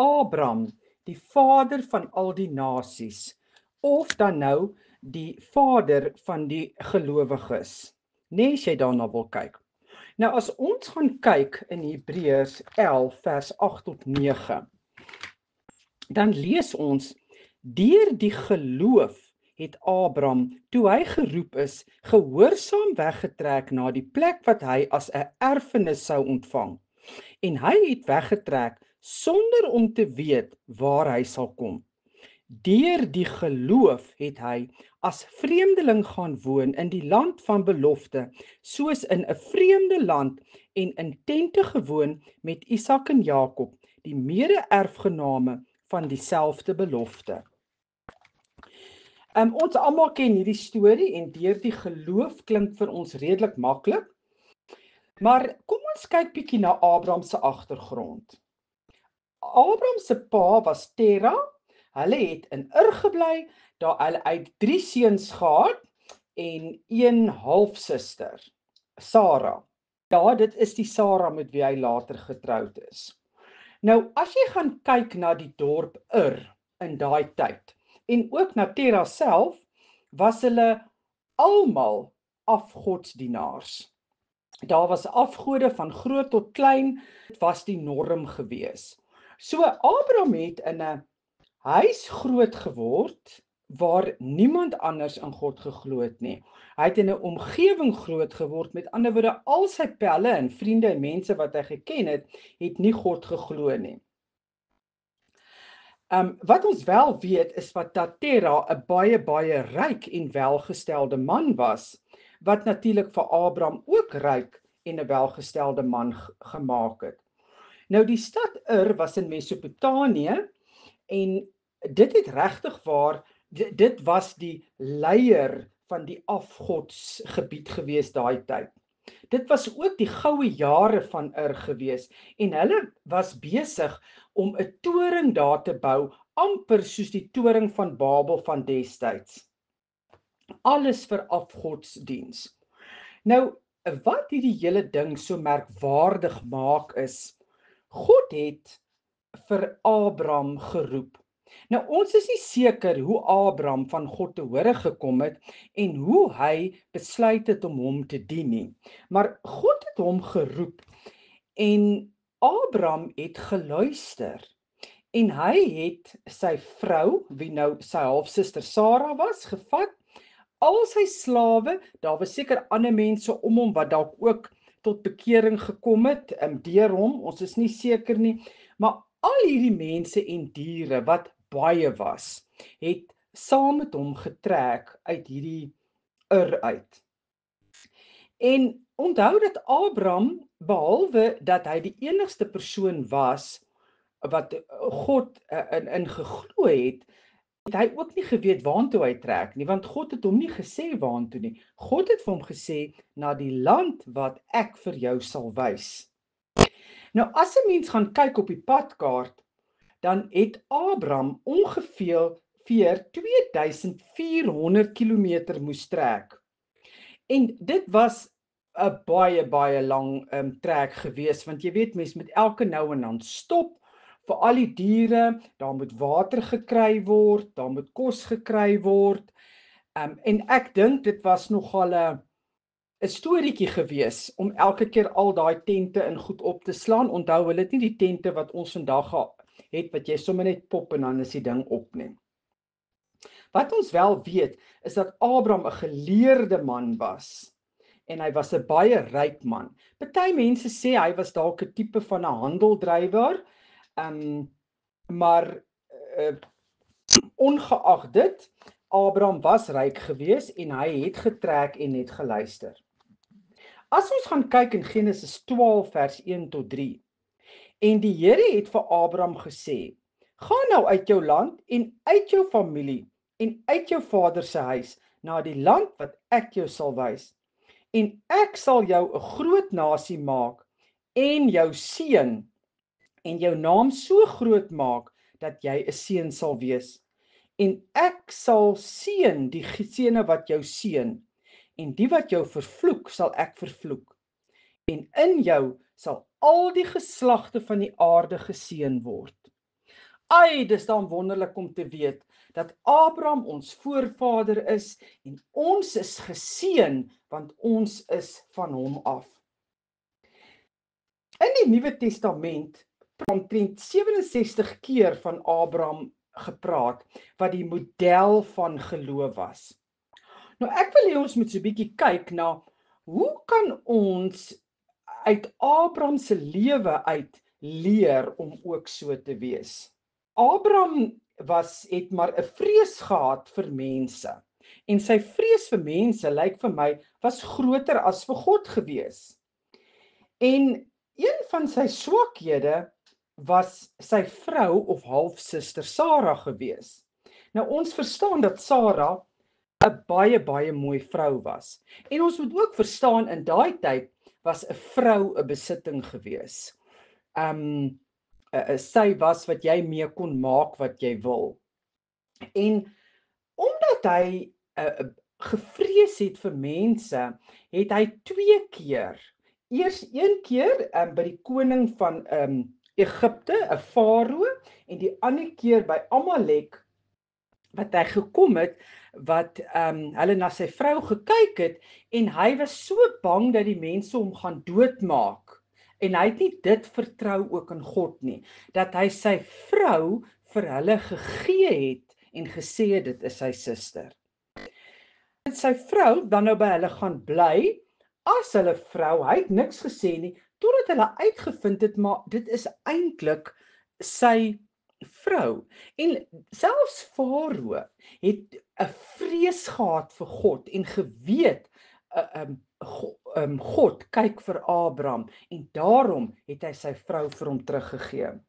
Abraham die vader van al die nasies, of dan nou die vader van die gelowiges? Nee, as jy daarna wil kyk. Nou as ons gaan kyk in Hebreërs 11 vers 8 tot 9, dan lees ons: deur die geloof het Abraham, toe hy geroep is, gehoorsaam weggetrek na die plek wat hy as 'n erfenis sou ontvang. En hy het weggetrek sonder om te weet waar hy sal kom. Deur die geloof het hy as vreemdeling gaan woon in die land van belofte, soos in 'n vreemde land, en in tente gewoon met Isak en Jakob, die mede-erfgename van dieselfde belofte. Ons almal ken hierdie storie en deur die geloof klink vir ons redelik maklik. Maar kom ons kyk bietjie na Abraham se agtergrond. Abraham se pa was Tera. Hulle het in Ur gebly, daar hulle uit 3 seuns gehad en 1 halfsuster, Sara. Ja, dit is die Sara met wie hy later getroud is. Nou, as jy gaan kyk na die dorp Ur in daai tyd, en ook na Tera self, was hulle almal afgodsdienaars. Daar was afgode van groot tot klein, dit was die norm gewees. So Abraham het in 'n huis groot geword waar niemand anders in God geglo het nie. Hy het in 'n omgewing groot geword, met ander woorde, al sy pelle en vriende en mense wat hy geken het nie God geglo nie. Wat ons wel weet is dat Tera 'n baie ryk en welgestelde man was, wat natuurlik vir Abraham ook ryk en 'n welgestelde man gemaak het. Nou die stad Ur was in Mesopotamië en dit het regtig waar, dit was die leier van die afgodsgebied gewees daai tyd. Dit was ook die goue jare van Ur gewees en hulle was besig om 'n toring daar te bou, amper soos die toring van Babel van destyds. Alles vir afgodsdiens. Nou, wat hierdie hele ding so merkwaardig maak is, God het vir Abraham geroep. Nou, ons is nie seker hoe Abraham van God te hore gekom het en hoe hy besluit het om hom te dien nie. Maar God het hom geroep en Abraham het geluister. En hy het sy vrou, wie nou sy halfsuster Sara was, gevat, al sy slawe, daar was seker ander mense om hom wat dalk ook tot bekering gekom het, deur hom, ons is nie seker nie, maar al hierdie mense en diere wat baie was, het saam met hom getrek uit hierdie Ur uit. En onthou dat Abraham, behalwe dat hy die enigste persoon was wat God in geglo het, het hy ook nie geweet waantoe hy trek nie, want God het hom nie gesê waantoe nie. God het vir hom gesê, na die land wat ek vir jou sal wys. Nou, as 'n mens gaan kyk op die padkaart, dan het Abraham ongeveer 2400 kilometer moes trek. En dit was 'n baie lang trek gewees, want jy weet, mens moet elke nou en dan stop vir al die diere, daar moet water gekry word, daar moet kos gekry word. En ek dink dit was nogal 'n storieetjie gewees om elke keer al daai tente in goed op te slaan. Onthou, hulle het nie die tente wat ons vandag het, wat jy sommer net pop en dan is die ding op nie. Wat ons wel weet, is dat Abraham 'n geleerde man was. En hy was 'n baie ryk man. Party mense sê hy was dalk 'n tipe van 'n handeldrywer, maar ongeag dit, Abraham was ryk gewees en hy het getrek en het geluister. As ons gaan kyk in Genesis 12 vers 1 tot 3, en die Here het vir Abraham gesê, gaan nou uit jou land en uit jou familie en uit jou vader se huis na die land wat ek jou sal wys. En ek sal jou 'n groot nasie maak en jou seën en jou naam so groot maak dat jy 'n seën sal wees. En ek sal seën die gesene wat jou seën, en die wat jou vervloek sal ek vervloek. En in jou sal al die geslagte van die aarde geseën word. Ai, dis dan wonderlik om te weet dat Abraham ons voorvader is en ons is geseën want ons is van hom af. In die Nuwe Testament omtrent 67 keer van Abraham gepraat wat die model van geloof was. Nou ek wil hê ons moet so 'n bietjie kyk na hoe kan ons uit Abraham se lewe uit leer om ook so te wees. Abraham het maar 'n vrees gehad vir mense. En sy vrees vir mense lyk vir my was groter as vir God gewees. En een van sy swakhede was sy vrou of halfsuster Sara gewees. Nou ons verstaan dat Sara 'n baie mooi vrou was. En ons moet ook verstaan in daai tyd was 'n vrou 'n besitting gewees. Sy was wat jy mee kon maak wat jy wil. En omdat hy gevrees het vir mense, het hy 2 keer. Eers een keer by die koning van Egipte, 'n farao, en die ander keer by Amalek wat hy gekom het wat hulle na sy vrou gekyk het en hy was so bang dat die mense hom gaan doodmaak. En hy het nie dit vertrou ook in God nie, dat hy sy vrou vir hulle gegee het en gesê het dit is sy suster. En sy vrou dan nou by hulle gaan bly as hulle vrou, hy het niks gesê nie, totdat hulle uitgevind het, maar dit is eintlik sy vrou. En selfs Farao het 'n vrees gehad vir God en geweet God kyk vir Abraham en daarom het hy sy vrou vir hom teruggegee.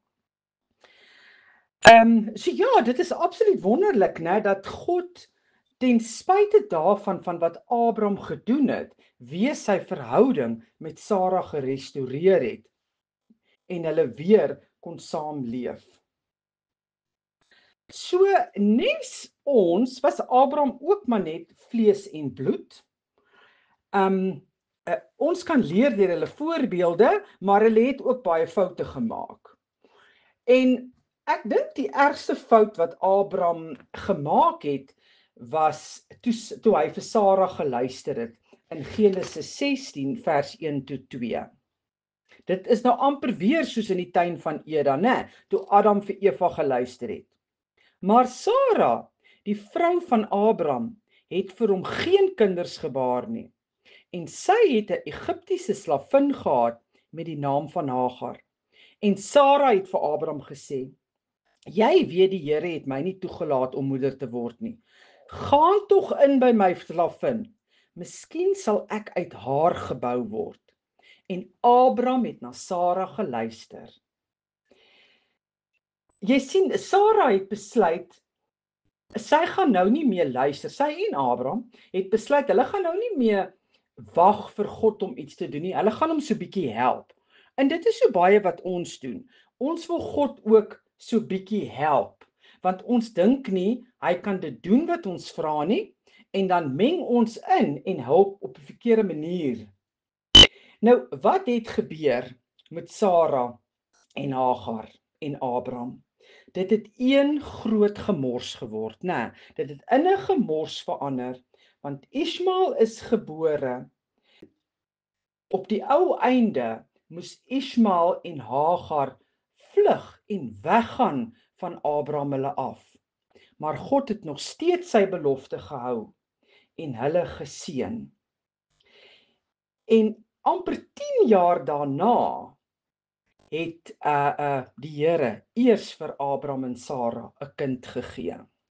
So ja, dit is absoluut wonderlik, né, dat God ten spyte daarvan van wat Abraham gedoen het, weer sy verhouding met Sara gerestoreer het en hulle weer kon saamleef. So nes ons was Abraham ook maar net vlees en bloed. Ons kan leer deur hulle voorbeelde, maar hulle het ook baie foute gemaak. En ek dink die ergste fout wat Abraham gemaak het, was toe hy vir Sara geluister het in Genesis 16 vers 1 tot 2. Dit is nou amper weer soos in die tuin van Eden, né, toe Adam vir Eva geluister het. Maar Sara, die vrou van Abraham, het vir hom geen kinders gebaar nie. En sy het 'n Egiptiese slavin gehad met die naam van Hagar. En Sara het vir Abraham gesê: "Jy weet die Here het my nie toegelaat om moeder te word nie. Gaan tog in by my slavin. Miskien sal ek uit haar gebou word." En Abraham het na Sara geluister. Jy sien, Sara het besluit sy gaan nou nie meer luister. Sy en Abraham het besluit hulle gaan nou nie meer wag vir God om iets te doen nie. Hulle gaan hom so bietjie help. En dit is so baie wat ons doen. Ons wil God ook so bietjie help, want ons dink nie hy kan dit doen wat ons vra nie, en dan meng ons in en help op 'n verkeerde manier. Nou, wat het gebeur met Sara en Hagar en Abraham? Dit het een groot gemors geword, né? Dit het in 'n gemors verander, want Ismael is gebore. Op die ou einde moes Ismael en Hagar vlug en weggaan van Abraham hulle af. Maar God het nog steeds sy belofte gehou en hulle geseën. En amper 10 jaar daarna het die Here eers vir Abraham en Sara 'n kind gegee.